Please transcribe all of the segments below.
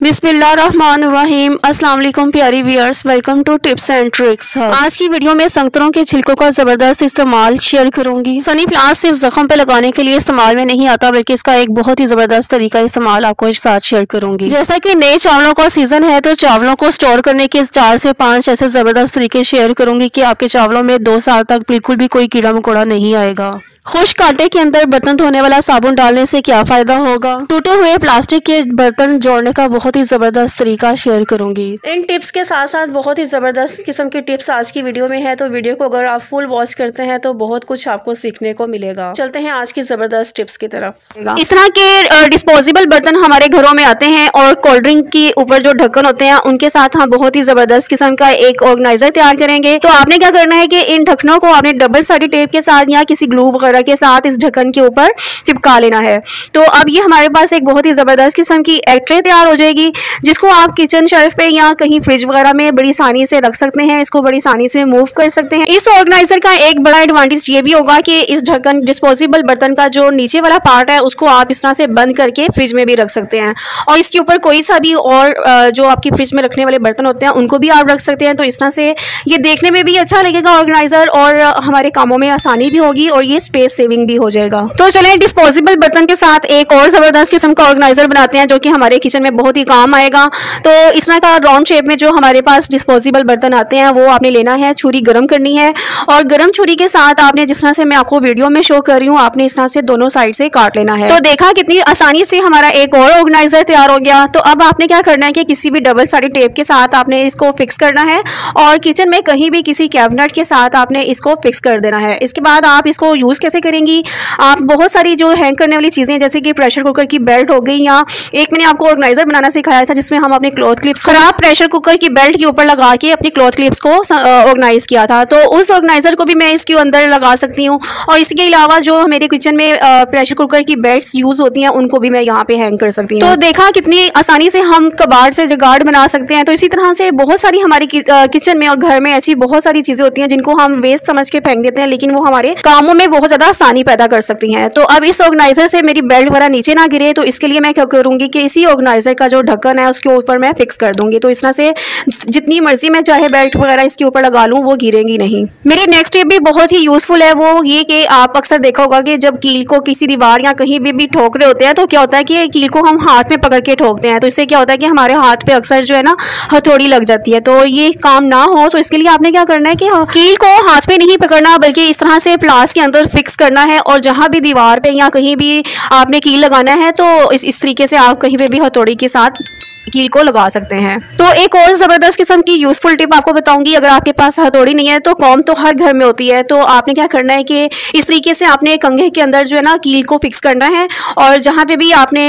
बिस्मिल्लाहिर्रहमानिर्रहीम। अस्सलाम वालेकुम प्यारी viewers, welcome to tips and tricks. आज की वीडियो में संतरों के छिलकों का ज़बरदस्त इस्तेमाल शेयर करूंगी। सनी प्लास सिर्फ जख्म पे लगाने के लिए इस्तेमाल में नहीं आता, बल्कि इसका एक बहुत ही ज़बरदस्त तरीका इस्तेमाल आपको एक साथ शेयर करूंगी। जैसा कि नए चावलों का सीजन है, तो चावलों को स्टोर करने के 4 से 5 ऐसे ज़बरदस्त तरीके शेयर करूंगी कि आपके चावलों में 2 साल तक बिल्कुल भी कोई कीड़ा मकोड़ा नहीं आएगा। खुश्क आटे के अंदर बर्तन धोने वाला साबुन डालने से क्या फायदा होगा। टूटे हुए प्लास्टिक के बर्तन जोड़ने का बहुत ही जबरदस्त तरीका शेयर करूंगी। इन टिप्स के साथ साथ बहुत ही जबरदस्त किस्म की टिप्स आज की वीडियो में है, तो वीडियो को अगर आप फुल वॉच करते हैं तो बहुत कुछ आपको सीखने को मिलेगा। चलते हैं आज की जबरदस्त टिप्स की तरफ। इस तरह के डिस्पोजेबल बर्तन हमारे घरों में आते हैं और कोल्ड ड्रिंक के ऊपर जो ढक्कन होते हैं उनके साथ हम बहुत ही जबरदस्त किस्म का एक ऑर्गेनाइजर तैयार करेंगे। तो आपने क्या करना है कि इन ढक्कनों को आपने डबल साइडेड टेप के साथ या किसी ग्लू के साथ इस ढक्कन के ऊपर चिपका लेना है। तो अब ये हमारे पास एक बहुत ही जबरदस्त किस्म की एक ट्रे तैयार हो जाएगी, जिसको आप किचन शेल्फ पे या कहीं फ्रिज वगैरह में बड़ी आसानी से रख सकते हैं। इसको बड़ी आसानी से मूव कर सकते हैं। इस ऑर्गेनाइजर का एक बड़ा एडवांटेज ये भी होगा कि इस ढक्कन डिस्पोजेबल बर्तन का जो नीचे वाला पार्ट है उसको आप इस तरह से बंद करके फ्रिज में भी रख सकते हैं, और इसके ऊपर कोई सा भी और जो आपकी फ्रिज में रखने वाले बर्तन होते हैं उनको भी आप रख सकते हैं। तो इस तरह से ये देखने में भी अच्छा लगेगा ऑर्गेनाइजर, और हमारे कामों में आसानी भी होगी और ये स्पेस सेविंग भी हो जाएगा। तो चलें डिस्पोजेबल बर्तन के साथ एक और जबरदस्त किस्म का ऑर्गेनाइजर बनाते हैं जो कि हमारे किचन में बहुत ही काम आएगा। तो इस तरह का राउंड शेप में जो हमारे पास डिस्पोजेबल बर्तन आते हैं वो आपने लेना है, छुरी गर्म करनी है, और गर्म छुरी के साथ आपने जिस तरह से मैं आपको वीडियो में शो कर रही हूँ आपने इस तरह से दोनों साइड से काट लेना है। तो देखा कितनी आसानी से हमारा एक और ऑर्गेनाइजर तैयार हो गया। तो अब आपने क्या करना है कि किसी भी डबल साइडेड टेप के साथ आपने इसको फिक्स करना है, और किचन में कहीं भी किसी कैबिनेट के साथ आपने इसको फिक्स कर देना है। इसके बाद आप इसको यूज कैसे करेंगी, आप बहुत सारी जो हैंग करने वाली चीजें जैसे कि प्रेशर कुकर की बेल्ट हो गई, या एक मैंने आपको ऑर्गेनाइजर बनाना सिखाया था जिसमें हम अपने क्लॉथ क्लिप्स खराब प्रेशर कुकर की बेल्ट के ऊपर लगा के अपनी क्लॉथ क्लिप्स को ऑर्गेनाइज किया था। तो उस ऑर्गेनाइजर को भी मैं इसके अंदर लगा सकती हूँ, और इसके अलावा जो मेरे किचन में प्रेशर कुकर की बेल्ट यूज होती हैं उनको भी मैं यहाँ पे हैंग कर सकती हूँ। तो देखा कितनी आसानी से हम कबाड़ से जुगाड़ बना सकते हैं। तो इसी तरह से बहुत सारी हमारी किचन में और घर में ऐसी बहुत सारी चीजें होती हैं जिनको हम वेस्ट समझ के फेंक देते हैं, लेकिन वो हमारे कामों में बहुत ज्यादा आसानी पैदा कर सकती हैं। तो अब इस ऑर्गेनाइजर से मेरी बेल्ट वगैरह नीचे ना गिरे, तो इसके लिए मैं क्या करूंगी कि इसी ऑर्गेनाइजर का जो ढक्कन है उसके ऊपर मैं फिक्स कर दूंगी। तो इस तरह से जितनी मर्जी मैं चाहे बेल्ट वगैरह इसके ऊपर लगा लूँ वो गिरेंगी नहीं। मेरी नेक्स्ट टिप भी बहुत ही यूजफुल है, वो ये कि आप अक्सर देखा होगा कि जब कील को किसी दीवार या कहीं भी ठोक रहे होते हैं तो क्या होता है कि कील को हम हाथ में पकड़ के ठोकते हैं। तो इससे क्या होता है कि हमारे हाथ पे अक्सर जो है ना हथौड़ी लग जाती है। तो ये काम ना हो तो इसके लिए आपने क्या करना है कि कील को हाथ पे नहीं पकड़ना, बल्कि इस तरह से प्लास के अंदर फिक्स करना है, और जहां भी दीवार पे या कहीं भी आपने कील लगाना है तो इस तरीके से आप कहीं पे भी हथौड़ी के साथ कील को लगा सकते हैं। तो एक और जबरदस्त किस्म की यूजफुल टिप आपको बताऊंगी। अगर आपके पास हथौड़ी नहीं है तो कॉम तो हर घर में होती है, तो आपने क्या करना है कि इस तरीके से आपने कंघे के अंदर जो है ना कील को फिक्स करना है, और जहां पे भी आपने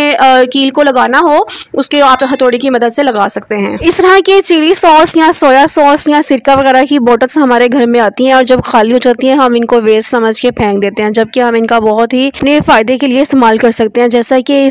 कील को लगाना हो उसके आप हथौड़ी की मदद से लगा सकते हैं। इस तरह के चिली सॉस या सोया सॉस या सिरका वगैरह की बोटल्स हमारे घर में आती हैं, और जब खाली हो जाती है हम इनको वेस्ट समझ के फेंक देते हैं, जबकि हम इनका बहुत ही अपने फायदे के लिए इस्तेमाल कर सकते हैं। जैसा कि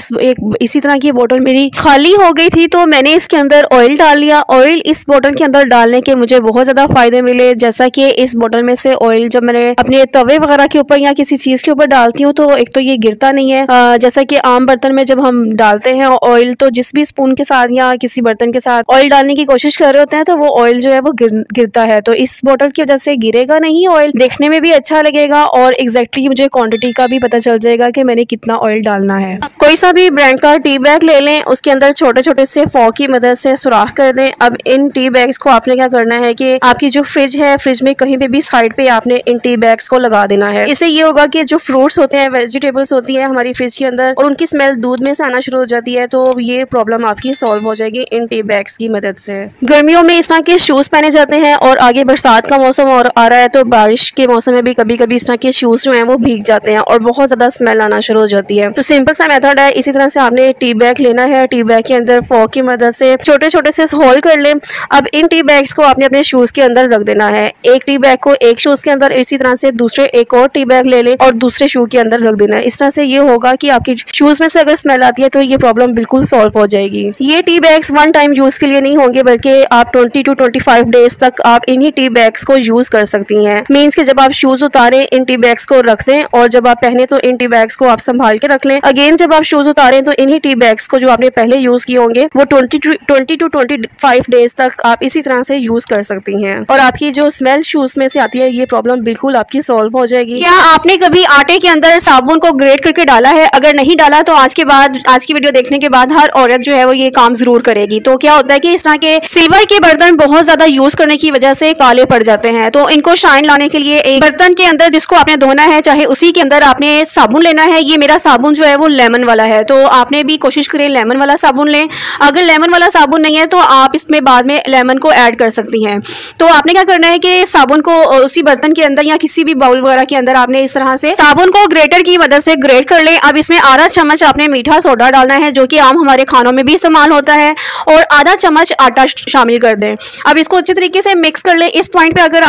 इसी तरह की बोतल मेरी खाली हो गई थी तो मैंने इसके अंदर ऑयल डाल लिया। ऑयल इस बोतल के अंदर डालने के मुझे बहुत ज़्यादा फायदे मिले, जैसा कि इस बोतल में से ऑयल जब मैंने अपने तवे वगैरह के ऊपर या किसी चीज़ के ऊपर डालती हूँ तो एक तो ये गिरता नहीं है। जैसा कि आम बर्तन में जब हम डालते हैं ऑयल तो जिस भी स्पून के साथ या किसी बर्तन के साथ ऑयल डालने की कोशिश कर रहे होते हैं तो वो ऑयल जो है वो गिरता है। तो इस बोतल की वजह से गिरेगा नहीं ऑयल, देखने में भी अच्छा लगेगा, और एग्जैक्टली मुझे क्वांटिटी का भी पता चल जाएगा कि मैंने कितना ऑयल डालना है। कोई सा भी ब्रांड का टी बैग ले लें, उसके अंदर छोटे छोटे से फॉक की मदद से सुराख कर दें। अब इन टी बैग्स को आपने क्या करना है कि आपकी जो फ्रिज है, फ्रिज में कहीं पे भी साइड पे आपने इन टी बैग्स को लगा देना है। इससे ये होगा कि जो फ्रूट्स होते हैं, वेजिटेबल्स होती है हमारी फ्रिज के अंदर, और उनकी स्मेल दूध में से आना शुरू हो जाती है, तो ये प्रॉब्लम आपकी सॉल्व हो जाएगी इन टी बैग्स की मदद से। गर्मियों में इस तरह के शूज पहने जाते हैं, और आगे बरसात का मौसम और आ रहा है तो बारिश के मौसम में भी कभी कभी इस तरह के शूज जो है वो भीग जाते हैं और बहुत ज्यादा स्मेल आना शुरू हो जाती है। तो सिंपल सा मेथड है, इसी तरह से आपने टी बैग लेना है, टी बैग के अंदर फॉक की मदद से छोटे छोटे से होल कर लें। अब इन टी बैग्स को आपने अपने शूज के अंदर रख देना है। एक टी बैग को एक शूज के अंदर, इसी तरह से दूसरे एक और टी बैग ले लें और दूसरे शू के अंदर रख देना है। इस तरह से ये होगा कि आपकी शूज में से अगर स्मेल आती है तो ये प्रॉब्लम बिल्कुल सॉल्व हो जाएगी। ये tea bags one time use के लिए नहीं होंगे, बल्कि आप 20 to 25 डेज तक आप इन्हीं टी बैग्स को यूज कर सकती हैं। मीन्स कि जब आप शूज उतारें इन टी बैग्स को रख दें, और जब आप पहने तो इन टी बैग्स को आप संभाल के रख लें। अगेन जब आप शूज उतारें तो इन्हीं टी बैग्स को जो आपने पहले यूज किए होंगे वो वो 20 to 25 डेज तक आप इसी तरह से यूज़ कर सकती हैं और आपकी जो स्मेल शूज़ में से आती है ये प्रॉब्लम बिल्कुल आपकी सॉल्व हो जाएगी। क्या आपने कभी आटे के अंदर साबुन को ग्रेट करके डाला है? अगर नहीं डाला तो आज की वीडियो देखने के बाद हर औरत जो है वो ये काम जरूर करेगी। तो क्या होता है कि इस तरह के सिल्वर के बर्तन बहुत ज्यादा यूज करने की वजह से काले पड़ जाते हैं। तो इनको शाइन लाने के लिए एक बर्तन के अंदर जिसको आपने धोना है, चाहे उसी के अंदर आपने साबुन लेना है। ये मेरा साबुन जो है वो लेमन वाला है, तो आपने भी कोशिश करें लेमन वाला साबुन लें। अगर लेमन वाला साबुन नहीं है तो आप इसमें बाद में लेमन को ऐड कर सकती हैं। तो आपने क्या करना है कि साबुन को उसी बर्तन के अंदर या किसी भी बाउल वगैरह के अंदर आपने इस तरह से साबुन को ग्रेटर की मदद से ग्रेट कर लें। अब इसमें आधा चम्मच आपने मीठा सोडा डालना है जो कि आम हमारे खानों में भी इस्तेमाल होता है, और आधा चम्मच आटा शामिल कर दें। अब इसको अच्छे तरीके से मिक्स कर लें। इस पॉइंट पे अगर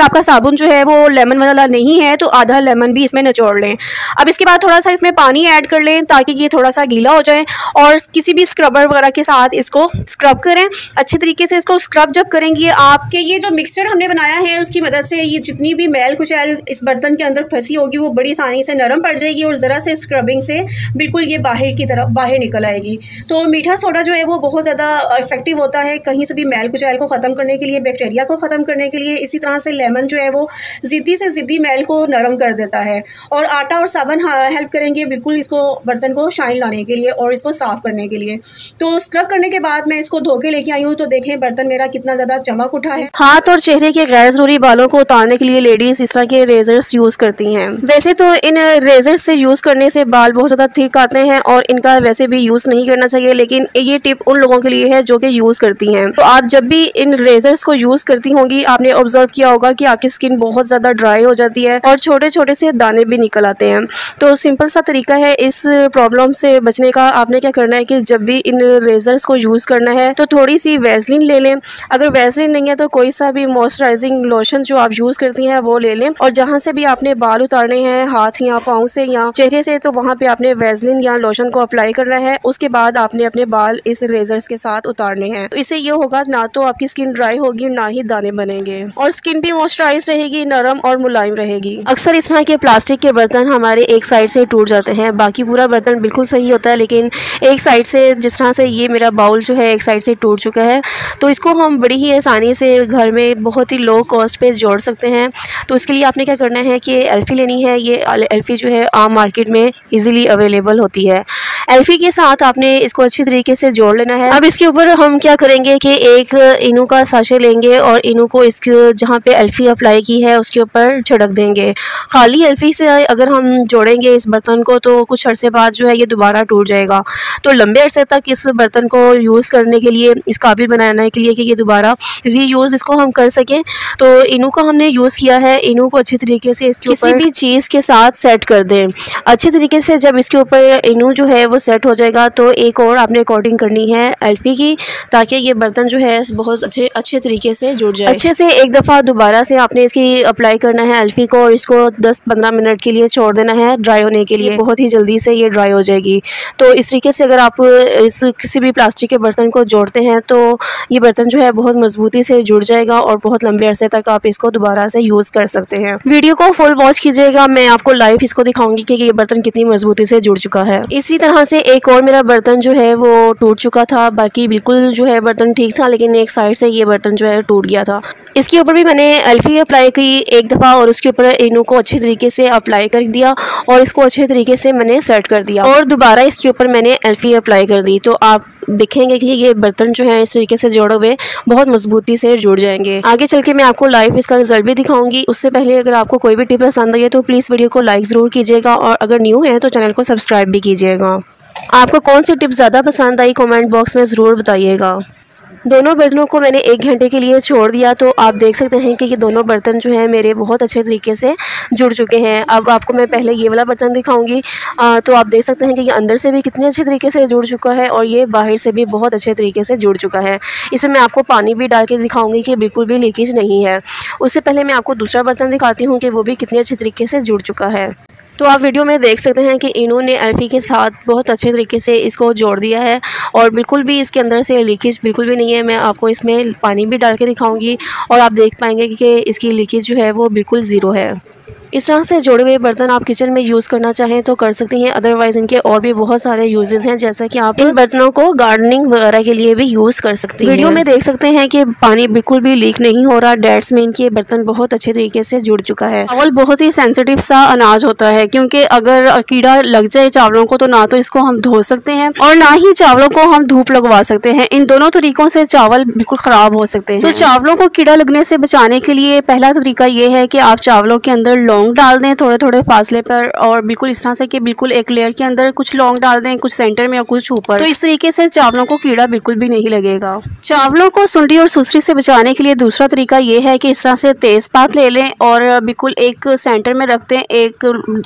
आपका साबुन जो है वो लेमन वाला नहीं है तो आधा लेमन भी इसमें निचोड़ लें। अब इसके बाद थोड़ा सा इसमें पानी ऐड कर लें ताकि ये थोड़ा सा गीला हो जाए, और किसी भी स्क्रबर वगैरह के साथ इसको स्क्रब करें अच्छे तरीके से। इसको स्क्रब जब करेंगे आपके ये जो मिक्सचर हमने बनाया है उसकी मदद से ये जितनी भी मैल कुचैल इस बर्तन के अंदर फंसी होगी वो बड़ी आसानी से नरम पड़ जाएगी, और ज़रा से स्क्रबिंग से बिल्कुल ये बाहर निकल आएगी। तो मीठा सोडा जो है वो बहुत ज़्यादा इफेक्टिव होता है कहीं से भी मैल कुचैल को ख़त्म करने के लिए, बैक्टीरिया को ख़त्म करने के लिए। इसी तरह से लेमन जो है वो ज़िद्दी से ज़िद्दी मैल को नरम कर देता है, और आटा और साबुन हेल्प करेंगे बिल्कुल इसको बर्तन को शाइन लाने के लिए और इसको साफ़ करने के लिए। तो स्क्रब करने के बाद मैं इसको धो के लेके आई हूँ, तो देखें बर्तन मेरा कितना ज़्यादा चमक उठा है। हाथ और चेहरे के गैर ज़रूरी बालों को उतारने के लिए लेडीज़ इस तरह के रेजर्स यूज़ करती हैं। वैसे तो इन रेजर्स से यूज़ करने से बाल बहुत ज़्यादा थिक आते हैं और इनका वैसे भी यूज़ नहीं करना चाहिए, लेकिन ये टिप उन लोगों के लिए है जो कि यूज़ करती हैं। तो आप जब भी इन रेजर्स को यूज़ करती होंगी आपने ऑब्जर्व किया होगा कि आपकी स्किन बहुत ज़्यादा ड्राई हो जाती है और छोटे छोटे से दाने भी निकल आते हैं। तो सिंपल सा तरीका है इस प्रॉब्लम से बचने का। आपने क्या करना है कि जब भी इन रेजर्स को यूज़ करना है तो थोड़ी सी वैसलीन ले लें। अगर वैसलीन नहीं है तो कोई सा भी मॉइस्चराइजिंग लोशन जो आप यूज़ करती हैं वो ले लें, और जहाँ से भी आपने बाल उतारने हैं हाथ या पाँव से या चेहरे से, तो वहाँ पे आपने वैसलीन या लोशन को अप्लाई करना है। उसके बाद आपने अपने बाल इस रेजर्स के साथ उतारने हैं। तो इससे ये होगा ना तो आपकी स्किन ड्राई होगी ना ही दाने बनेंगे, और स्किन भी मॉइस्चराइज रहेगी, नरम और मुलायम रहेगी। अक्सर इस तरह के प्लास्टिक के बर्तन हमारे एक साइड से टूट जाते हैं, बाकी पूरा बर्तन बिल्कुल सही होता है, लेकिन एक साइड से जिस तरह से ये मेरा बाउल जो है एक साइड से टूट चुका है, तो इसको हम बड़ी ही आसानी से घर में बहुत ही लो कॉस्ट पे जोड़ सकते हैं। तो इसके लिए आपने क्या करना है कि एल्फी लेनी है। ये एल्फी जो है आम मार्केट में इजीली अवेलेबल होती है। एल्फी के साथ आपने इसको अच्छी तरीके से जोड़ लेना है। अब इसके ऊपर हम क्या करेंगे कि एक इनू का साशे लेंगे और इनू को इसके जहाँ पे एल्फी अप्लाई की है उसके ऊपर छिड़क देंगे। खाली एल्फी से अगर हम जोड़ेंगे इस बर्तन को तो कुछ अरसे बाद जो है ये दोबारा टूट जाएगा। तो लंबे अरसे तक इस बर्तन को यूज़ करने के लिए, इस काबिल बनाने के लिए कि ये दोबारा रीयूज़ इसको हम कर सकें, तो इनू का हमने यूज़ किया है। इनू को अच्छी तरीके से इसके किसी भी चीज़ के साथ सेट कर दें अच्छी तरीके से। जब इसके ऊपर इनू जो है वो सेट हो जाएगा तो एक और आपने कोटिंग करनी है एल्फी की, ताकि ये बर्तन जो है बहुत अच्छे तरीके से जुड़ जाए। अच्छे से एक दफ़ा दोबारा से आपने इसकी अप्लाई करना है एल्फी को, और इसको 10-15 मिनट के लिए छोड़ देना है ड्राई होने के लिए। बहुत ही जल्दी से ये ड्राई हो जाएगी। तो इस तरीके से अगर आप इस किसी भी प्लास्टिक के बर्तन को जोड़ते हैं तो ये बर्तन जो है बहुत मजबूती से जुड़ जाएगा और बहुत लंबे अरसे तक आप इसको दोबारा से यूज़ कर सकते हैं। वीडियो को फुल वॉच कीजिएगा, मैं आपको लाइव इसको दिखाऊंगी कि ये बर्तन कितनी मजबूती से जुड़ चुका है। इसी तरह से एक और मेरा बर्तन जो है वो टूट चुका था, बाकी बिल्कुल जो है बर्तन ठीक था, लेकिन एक साइड से ये बर्तन जो है टूट गया था। इसके ऊपर भी मैंने एल्फी अप्लाई की एक दफ़ा, और उसके ऊपर इनू को अच्छे तरीके से अप्लाई कर दिया और इसको अच्छे तरीके से मैंने सेट कर दिया, और दोबारा इसके ऊपर मैंने एल्फी अप्लाई कर दी। तो आप देखेंगे कि ये बर्तन जो है इस तरीके से जोड़े हुए बहुत मजबूती से जुड़ जाएंगे। आगे चल के मैं आपको लाइव इसका रिजल्ट भी दिखाऊंगी। उससे पहले अगर आपको कोई भी टिप पसंद आई है तो प्लीज़ वीडियो को लाइक ज़रूर कीजिएगा, और अगर न्यू है तो चैनल को सब्सक्राइब भी कीजिएगा। आपको कौन सी टिप ज़्यादा पसंद आई कमेंट बॉक्स में ज़रूर बताइएगा। दोनों बर्तनों को मैंने 1 घंटे के लिए छोड़ दिया, तो आप देख सकते हैं कि ये दोनों बर्तन जो हैं मेरे बहुत अच्छे तरीके से जुड़ चुके हैं। अब आपको मैं पहले ये वाला बर्तन दिखाऊंगी, तो आप देख सकते हैं कि ये अंदर से भी कितने अच्छे तरीके से जुड़ चुका है और ये बाहर से भी बहुत अच्छे तरीके से जुड़ चुका है। इसमें मैं आपको पानी भी डाल के दिखाऊंगी कि बिल्कुल भी लीकेज नहीं है। उससे पहले मैं आपको दूसरा बर्तन दिखाती हूँ कि वो भी कितने अच्छे तरीके से जुड़ चुका है। तो आप वीडियो में देख सकते हैं कि इन्होंने एल्फी के साथ बहुत अच्छे तरीके से इसको जोड़ दिया है और बिल्कुल भी इसके अंदर से लीकेज बिल्कुल भी नहीं है। मैं आपको इसमें पानी भी डाल के दिखाऊंगी और आप देख पाएंगे कि इसकी लीकेज जो है वो बिल्कुल ज़ीरो है। इस तरह से जोड़े हुए बर्तन आप किचन में यूज़ करना चाहें तो कर सकती हैं, अदरवाइज इनके और भी बहुत सारे यूजेस हैं, जैसा कि आप इन बर्तनों को गार्डनिंग वगैरह के लिए भी यूज़ कर सकती हैं। वीडियो में देख सकते हैं कि पानी बिल्कुल भी लीक नहीं हो रहा, डेट्स में इनके बर्तन बहुत अच्छे तरीके से जुड़ चुका है। चावल बहुत ही सेंसिटिव सा अनाज होता है, क्योंकि अगर कीड़ा लग जाए चावलों को तो ना तो इसको हम धो सकते हैं और ना ही चावलों को हम धूप लगवा सकते हैं। इन दोनों तरीकों से चावल बिल्कुल खराब हो सकते हैं। तो चावलों को कीड़ा लगने से बचाने के लिए पहला तरीका ये है कि आप चावलों के अंदर लौंग डाल दें थोड़े थोड़े फासले पर, और बिल्कुल इस तरह से कि बिल्कुल एक लेयर के अंदर कुछ लौंग डाल दें, कुछ सेंटर में और कुछ ऊपर। तो इस तरीके से चावलों को कीड़ा बिल्कुल भी नहीं लगेगा। चावलों को सुंडी और सुसरी से बचाने के लिए दूसरा तरीका ये है कि इस तरह से तेजपात ले लें और बिल्कुल एक सेंटर में रख दें, एक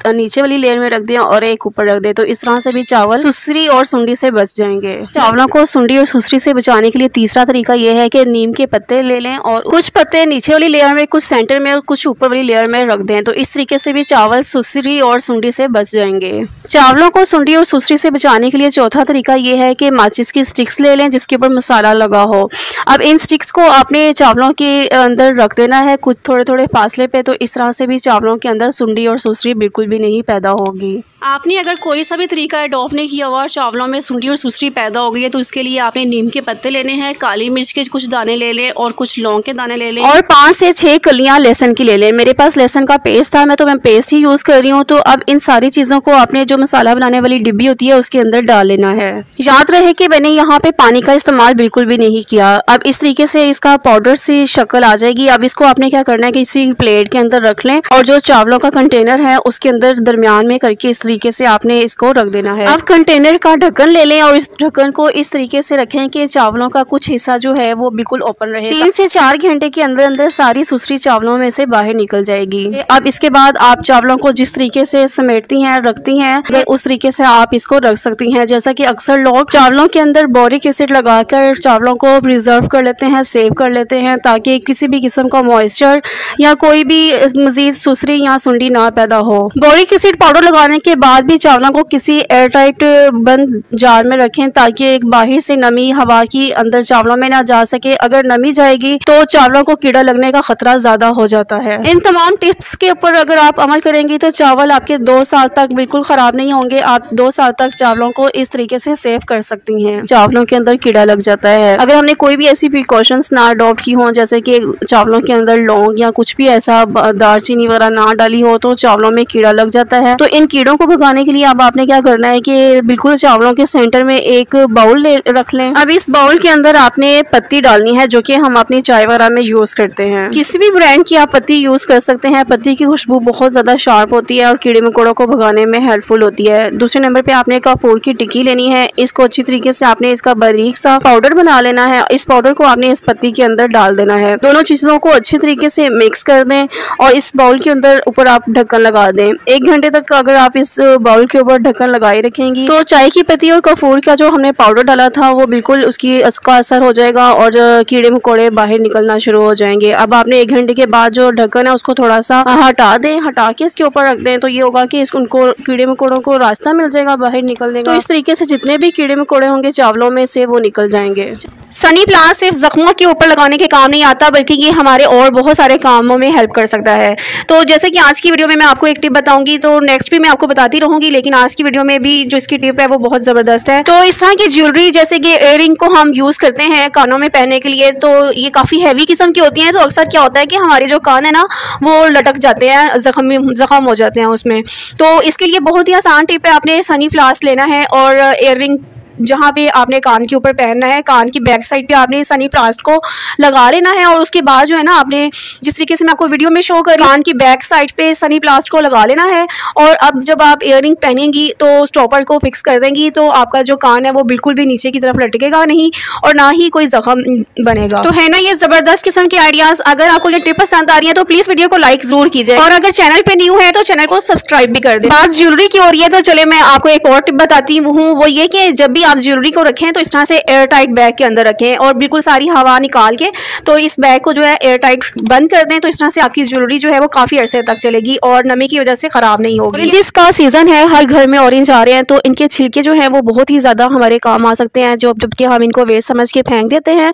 नीचे वाली लेयर में रख दें और एक ऊपर रख दें। तो इस तरह से भी चावल सुसरी और सुंडी से बच जाएंगे। चावलों को सुंडी और सुसरी से बचाने के लिए तीसरा तरीका ये है कि नीम के पत्ते ले लें और कुछ पत्ते नीचे वाली लेयर में, कुछ सेंटर में और कुछ ऊपर वाली लेयर में रख दें। तो इस तरीके से भी चावल सुसरी और सुंडी से बच जाएंगे। चावलों को सुंडी और सुसरी से बचाने के लिए चौथा तरीका ये है कि माचिस की स्टिक्स ले लें जिसके ऊपर मसाला लगा हो। अब इन स्टिक्स को आपने चावलों के अंदर रख देना है कुछ थोड़े थोड़े फासले पे। तो इस तरह से भी चावलों के अंदर सुंडी और सुसरी बिल्कुल भी नहीं पैदा होगी। आपने अगर कोई सा भी तरीका अडॉप्ट नहीं किया हुआ, चावलों में सुंडी और सुसरी पैदा हो गई है, तो उसके लिए आपने नीम के पत्ते लेने हैं, काली मिर्च के कुछ दाने ले लें और कुछ लौंग के दाने ले लें और 5 से 6 कलियां लहसुन की ले लें। मेरे पास लहसुन का पेस्ट था, मैं पेस्ट ही यूज़ कर रही हूँ। तो अब इन सारी चीज़ों को आपने जो मसाला बनाने वाली डिब्बी होती है उसके अंदर डाल लेना है। याद रहे कि मैंने यहाँ पे पानी का इस्तेमाल बिल्कुल भी नहीं किया। अब इस तरीके से इसका पाउडर सी शक्ल आ जाएगी। अब इसको आपने क्या करना है कि इसी प्लेट के अंदर रख लें और जो चावलों का कंटेनर है उसके अंदर दरमियान में करके इस तरीके से आपने इसको रख देना है। अब कंटेनर का ढक्कन ले लें और इस ढक्कन को इस तरीके से रखें कि चावलों का कुछ हिस्सा जो है वो बिल्कुल ओपन रहे। 3 से 4 घंटे के अंदर अंदर सारी सुसरी चावलों में से बाहर निकल जाएगी। अब इसके बाद आप चावलों को जिस तरीके से समेटती हैं रखती हैं उस तरीके से आप इसको रख सकती हैं। जैसा कि अक्सर लोग चावलों के अंदर बोरिक एसिड लगाकर चावलों को प्रिजर्व कर लेते हैं, सेव कर लेते हैं, ताकि किसी भी किस्म का मॉइस्चर या कोई भी मजीद सुसरी या सुंडी ना पैदा हो। बोरिक एसिड पाउडर लगाने के बाद भी चावलों को किसी एयरटाइट बंद जार में रखें ताकि एक बाहर से नमी हवा की अंदर चावलों में ना जा सके। अगर नमी जाएगी तो चावलों को कीड़ा लगने का खतरा ज्यादा हो जाता है। इन तमाम टिप्स के ऊपर अगर आप अमल करेंगी तो चावल आपके 2 साल तक बिल्कुल खराब नहीं होंगे। आप 2 साल तक चावलों को इस तरीके से सेव कर सकती हैं। चावलों के अंदर कीड़ा लग जाता है, अगर हमने कोई भी ऐसी प्रिकॉशंस ना अडॉप्ट की हों, जैसे कि चावलों के अंदर लौंग या कुछ भी ऐसा दालचीनी वगैरह ना डाली हो, तो चावलों में कीड़ा लग जाता है। तो इन कीड़ों को भगाने के लिए अब आपने क्या करना है कि बिल्कुल चावलों के सेंटर में एक बाउल रख लें। अब इस बाउल के अंदर आपने पत्ती डालनी है जो कि हम अपनी चाय वगैरह में यूज करते हैं। किसी भी ब्रांड की आप पत्ती यूज कर सकते हैं। पत्ती की खुशबू बहुत ज्यादा शार्प होती है और कीड़े मकोड़ों को भगाने में हेल्पफुल होती है। दूसरे नंबर पे आपने काफूर की टिक्की लेनी है। इसको अच्छी तरीके से आपने इसका बारीक सा पाउडर बना लेना है। इस पाउडर को आपने इस पत्ती के अंदर डाल देना है। दोनों चीजों को अच्छी तरीके से मिक्स कर दें और इस बाउल के अंदर ऊपर आप ढक्कन लगा दें। 1 घंटे तक अगर आप इस बाउल के ऊपर ढक्कन लगाए रखेंगी तो चाय की पत्ती और काफूर का जो हमने पाउडर डाला था वो बिल्कुल उसका असर हो जाएगा और कीड़े मकोड़े बाहर निकलना शुरू हो जाएंगे। अब आपने 1 घंटे के बाद जो ढक्कन है उसको थोड़ा सा हटा दें, हटा के इसके ऊपर रख दें। तो ये होगा कि उनको कीड़े मकोड़ों को रास्ता मिल जाएगा बाहर निकलने का। तो इस तरीके से जितने भी कीड़े मकोड़े होंगे चावलों में से वो निकल जाएंगे। सनी प्लास सिर्फ जख्मों के ऊपर लगाने के काम नहीं आता, बल्कि ये हमारे और बहुत सारे कामों में हेल्प कर सकता है। तो जैसे कि आज की वीडियो में मैं आपको एक टिप बताऊंगी, तो नेक्स्ट भी मैं आपको बताती रहूंगी, लेकिन आज की वीडियो में भी जो इसकी टिप है वो बहुत जबरदस्त है। तो इस तरह की ज्वेलरी जैसे कि इयररिंग को हम यूज करते हैं कानों में पहनने के लिए, तो ये काफी हैवी किस्म की होती हैं। तो अक्सर क्या होता है कि हमारे जो कान है ना वो लटक जाते हैं, जख्म हो जाते हैं उसमें। तो इसके लिए बहुत ही आसान टिप है, आपने सनी प्लास लेना है और इयररिंग जहाँ पे आपने कान के ऊपर पहनना है, कान की बैक साइड पे आपने सनी प्लास्ट को लगा लेना है। और उसके बाद जो है ना आपने जिस तरीके से मैं आपको वीडियो में शो कर कान की बैक साइड पे सनी प्लास्ट को लगा लेना है। और अब जब आप इयररिंग पहनेंगी तो स्टॉपर को फिक्स कर देंगी, तो आपका जो कान है वो बिल्कुल भी नीचे की तरफ लटकेगा नहीं और ना ही कोई जख्म बनेगा। तो है ना ये जबरदस्त किस्म के आइडियाज। अगर आपको ये टिप पसंद आ रही है तो प्लीज वीडियो को लाइक जरूर कीजिए और अगर चैनल पे न्यू है तो चैनल को सब्सक्राइब भी कर दे। बात ज्वेलरी की हो रही है तो चले मैं आपको एक और टिप बताती हूँ, वो ये कि जब भी भी आप ज्वेलरी को रखें तो इस तरह से एयर टाइट बैग के अंदर रखें और बिल्कुल सारी हवा निकाल के तो इस बैग को जो है एयर टाइट बंद कर दें। तो इस तरह से आपकी ज्वेलरी जो है वो काफी अरसे तक चलेगी और नमी की वजह से खराब नहीं होगी। जिसका सीजन है, हर घर में ऑरेंज आ रहे हैं, तो इनके छिलके जो है वो बहुत ही ज्यादा हमारे काम आ सकते हैं। जबकि हम इनको वेस्ट समझ के फेंक देते हैं,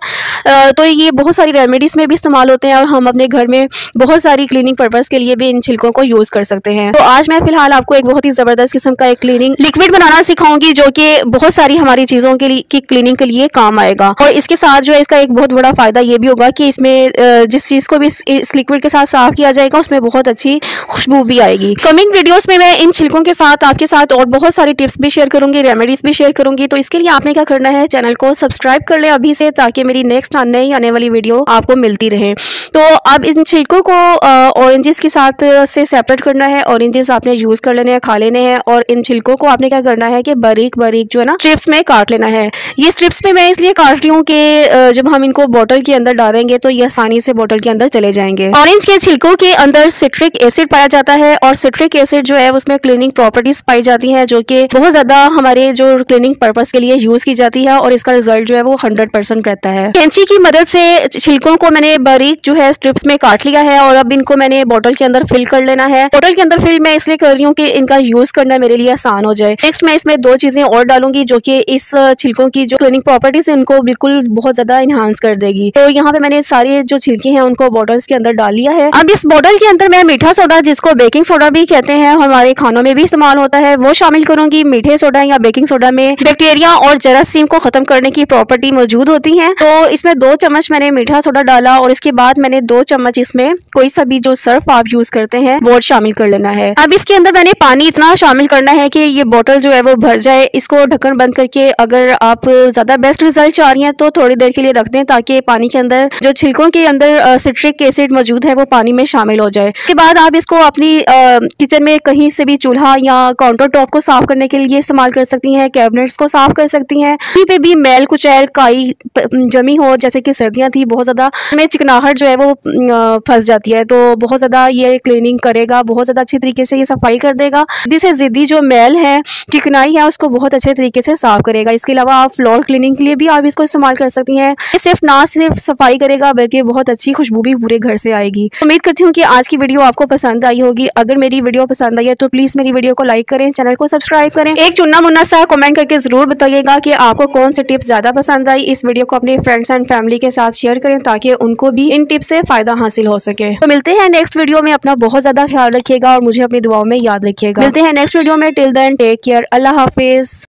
तो ये बहुत सारी रेमेडीज में भी इस्तेमाल होते हैं और हम अपने घर में बहुत सारी क्लीनिंग पर्पस के लिए भी इन छिलकों को यूज कर सकते हैं। तो आज मैं फिलहाल आपको एक बहुत ही जबरदस्त किस्म का एक क्लीनिंग लिक्विड बनाना सिखाऊंगी जो कि बहुत सारी हमारी चीजों के लिए की क्लीनिंग के लिए काम आएगा। और इसके साथ जो है इसका एक बहुत बड़ा फायदा ये भी होगा कि इसमें जिस चीज को भी इस लिक्विड के साथ साफ किया जाएगा उसमें बहुत अच्छी खुशबू भी आएगी। कमिंग वीडियोस में मैं इन छिलकों के साथ आपके साथ और बहुत सारी टिप्स भी शेयर करूंगी, रेमेडीज भी शेयर करूंगी। तो इसके लिए आपने क्या करना है, चैनल को सब्सक्राइब कर ले अभी से, ताकि मेरी नेक्स्ट नई आने वाली वीडियो आपको मिलती रहे। तो अब इन छिलकों को ऑरेंजेस के साथ से सेपरेट करना है। ऑरेंजेस आपने यूज कर लेने हैं, खा लेने हैं, और इन छिलकों को आपने क्या करना है कि बारीक बारीक जो है ना स्ट्रिप्स में काट लेना है। ये स्ट्रिप्स में मैं इसलिए काट रही हूँ कि जब हम इनको बोतल के अंदर डालेंगे तो ये आसानी से बोतल के अंदर चले जाएंगे। ऑरेंज के छिलकों के अंदर सिट्रिक एसिड पाया जाता है और सिट्रिक एसिड जो है उसमें क्लीनिंग प्रॉपर्टीज पाई जाती हैं जो कि बहुत ज्यादा हमारे जो क्लीनिंग पर्पस के लिए यूज की जाती है और इसका रिजल्ट जो है वो 100% रहता है। कैंची की मदद से छिलकों को मैंने बारीक जो है स्ट्रिप्स में काट लिया है और अब इनको मैंने बोतल के अंदर फिल कर लेना है। बोतल के अंदर फिल मैं इसलिए कर रही हूँ कि इनका यूज करना मेरे लिए आसान हो जाए। नेक्स्ट मैं इसमें 2 चीजें और डालूंगी जो कि इस छिलकों की जो क्लीनिंग प्रॉपर्टीज है इनको बिल्कुल बहुत ज्यादा इनहांस कर देगी। तो यहाँ पे मैंने सारे जो छिलके हैं उनको बॉटल्स के अंदर डाल लिया है। अब इस बॉटल के अंदर मैं मीठा सोडा, जिसको बेकिंग सोडा भी कहते हैं, हमारे खानों में भी इस्तेमाल होता है, वो शामिल करूंगी। मीठे सोडा या बेकिंग सोडा में बैक्टीरिया और जरासीम को खत्म करने की प्रॉपर्टी मौजूद होती है। तो इसमें 2 चम्मच मैंने मीठा सोडा डाला और इसके बाद मैंने 2 चम्मच इसमें कोई सा भी जो सर्फ आप यूज करते हैं वो शामिल कर लेना है। अब इसके अंदर मैंने पानी इतना शामिल करना है कि ये बोतल जो है वो भर जाए। इसको ढक्कन बंद करके अगर आप ज्यादा बेस्ट रिजल्ट चाह रही हैं तो थोड़ी देर के लिए रख दें, ताकि पानी के अंदर जो छिलकों के अंदर सिट्रिक एसिड मौजूद है वो पानी में शामिल हो जाए। उसके बाद आप इसको अपनी किचन में कहीं से भी चूल्हा या काउंटर टॉप को साफ करने के लिए इस्तेमाल कर सकती हैं, कैबिनेट्स को साफ कर सकती हैं। कहीं पे भी मैल कुचैल काई जमी हो, जैसे कि सर्दियां थी बहुत ज्यादा, में चिकनाहट जो है वो फंस जाती है, तो बहुत ज्यादा ये क्लीनिंग करेगा, बहुत ज्यादा अच्छी तरीके से ये सफाई कर देगा। जिद्दी से जिद्दी जो मैल है, चिकनाई है, उसको बहुत अच्छे तरीके से साफ करेगा। इसके अलावा आप फ्लोर क्लीनिंग के लिए भी आप इसको इस्तेमाल कर सकती हैं। ये सिर्फ ना सिर्फ सफाई करेगा बल्कि बहुत अच्छी खुशबू भी पूरे घर से आएगी। उम्मीद करती हूँ कि आज की वीडियो आपको पसंद आई होगी। अगर मेरी वीडियो पसंद आई है तो प्लीज मेरी वीडियो को लाइक करें, चैनल को सब्सक्राइब करें। एक चुन्ना मुन्ना सा कमेंट करके जरूर बताइएगा कि आपको कौन सी टिप्स ज्यादा पसंद आई। इस वीडियो को अपने फ्रेंड्स एंड फैमिली के साथ शेयर करें ताकि उनको भी इन टिप्स से फायदा हासिल हो सके। तो मिलते हैं नेक्स्ट वीडियो में। अपना बहुत ज्यादा ख्याल रखिएगा और मुझे अपनी दुआओं में याद रखिएगा। मिलते हैं नेक्स्ट वीडियो में। Till then take care. अल्लाह हाफिज।